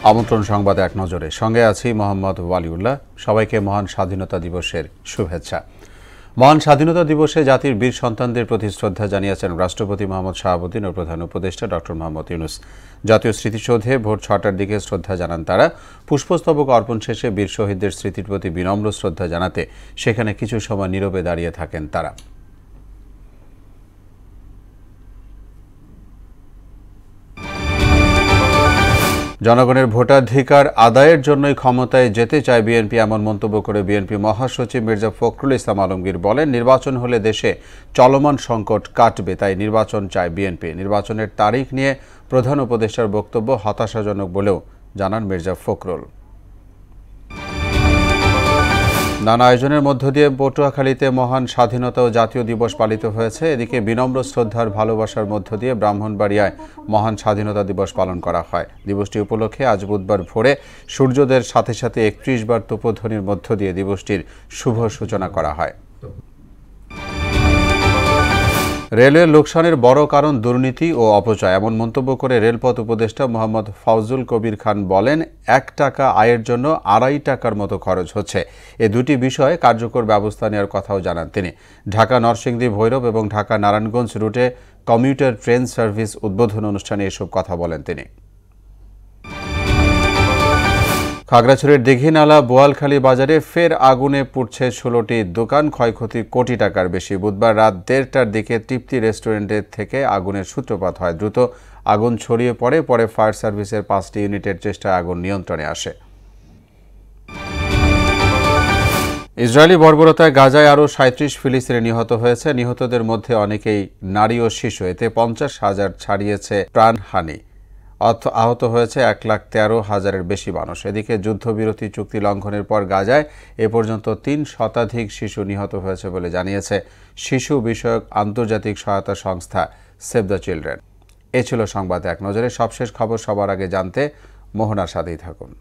আমন্ত্রণ সংবাদে এক নজরে সঙ্গে আছি মোহাম্মদ ওয়ালিউল্লাহ। সবাইকে মহান স্বাধীনতা দিবসের শুভেচ্ছা। মহান স্বাধীনতা দিবসে জাতির বীর সন্তানদের প্রতি শ্রদ্ধা জানিয়েছেন রাষ্ট্রপতি মোহাম্মদ শাহাবুদ্দিন ও প্রধান উপদেষ্টা ডক্টর মোহাম্মদ ইউনূস। জাতীয় স্মৃতিসৌধে ভোর ৬টার দিকে শ্রদ্ধা জানান তারা। পুষ্পস্তবক অর্পণ শেষে বীর শহীদদের স্মৃতির প্রতি বিনম্র শ্রদ্ধা জানাতে সেখানে কিছু সময় নীরবে দাঁড়িয়ে থাকেন তারা। জনগণের ভোটাধিকার আদায়ের জন্যই ক্ষমতায় যেতে চায় বিএনপি, এমন মন্তব্য করে বিএনপি মহাসচিব মির্জা ফখরুল ইসলাম আলমগীর বলেন, নির্বাচন হলে দেশে চলমান সংকট কাটবে, তাই নির্বাচন চায় বিএনপি। নির্বাচনের তারিখ নিয়ে প্রধান উপদেষ্টার বক্তব্য হতাশাজনক বলেও জানান মির্জা ফখরুল। নানা আয়োজনের মধ্য দিয়ে পটুয়াখালীতে মহান স্বাধীনতা ও জাতীয় দিবস পালিত হয়েছে। এদিকে বিনম্র শ্রদ্ধার ভালোবাসার মধ্য দিয়ে ব্রাহ্মণবাড়িয়ায় মহান স্বাধীনতা দিবস পালন করা হয়। দিবসটি উপলক্ষে আজ বুধবার ভোরে সূর্যোদয়ের সাথে সাথে ৩১ বার তোপধ্বনির মধ্য দিয়ে দিবসটির শুভ সূচনা করা হয়। রেলওয়ের লোকসানের বড় কারণ দুর্নীতি ও অপচয়, এমন মন্তব্য করে রেলপথ উপদেষ্টা মোহাম্মদ ফাউজুল কবির খান বলেন, ১ টাকা আয়ের জন্য ২.৫ টাকার মতো খরচ হচ্ছে। এ দুটি বিষয়ে কার্যকর ব্যবস্থা নেওয়ার কথাও জানান তিনি। ঢাকা নরসিংদী ভৈরব এবং ঢাকা নারায়ণগঞ্জ রুটে কমিউটার ট্রেন সার্ভিস উদ্বোধন অনুষ্ঠানে এসব কথা বলেন তিনি। খাগড়াছড়ির দীঘিনালা বোয়ালখালী বাজারে ফের আগুনে পুড়ছে ১৬টি দোকান, ক্ষয়ক্ষতি কোটি টাকার বেশি। বুধবার রাত ১:৩০টার দিকে তৃপ্তি রেস্টুরেন্টের থেকে আগুনের সূত্রপাত হয়। দ্রুত আগুন ছড়িয়ে পরে ফায়ার সার্ভিসের ৫টি ইউনিটের চেষ্টায় আগুন নিয়ন্ত্রণে আসে। ইসরায়েলি বর্বরতায় গাজায় আরও ৩৭ ফিলিস্তিনি নিহত হয়েছে। নিহতদের মধ্যে অনেকেই নারী ও শিশু। এতে ৫০,০০০ ছাড়িয়েছে প্রাণহানি। আহত হয়েছে ১,১৩,০০০-এর বেশি মানুষ। এদিকে যুদ্ধবিরতি চুক্তি লঙ্ঘনের পর গাজায় এ পর্যন্ত ৩ শতাধিক শিশু নিহত হয়েছে বলে জানিয়েছে শিশু বিষয়ক আন্তর্জাতিক সহায়তা সংস্থা সেভ দ্য চিলড্রেন। এ ছিল সংবাদ এক নজরে। সবশেষ খবর সবার আগে জানতে মোহনার সাথেই থাকুন।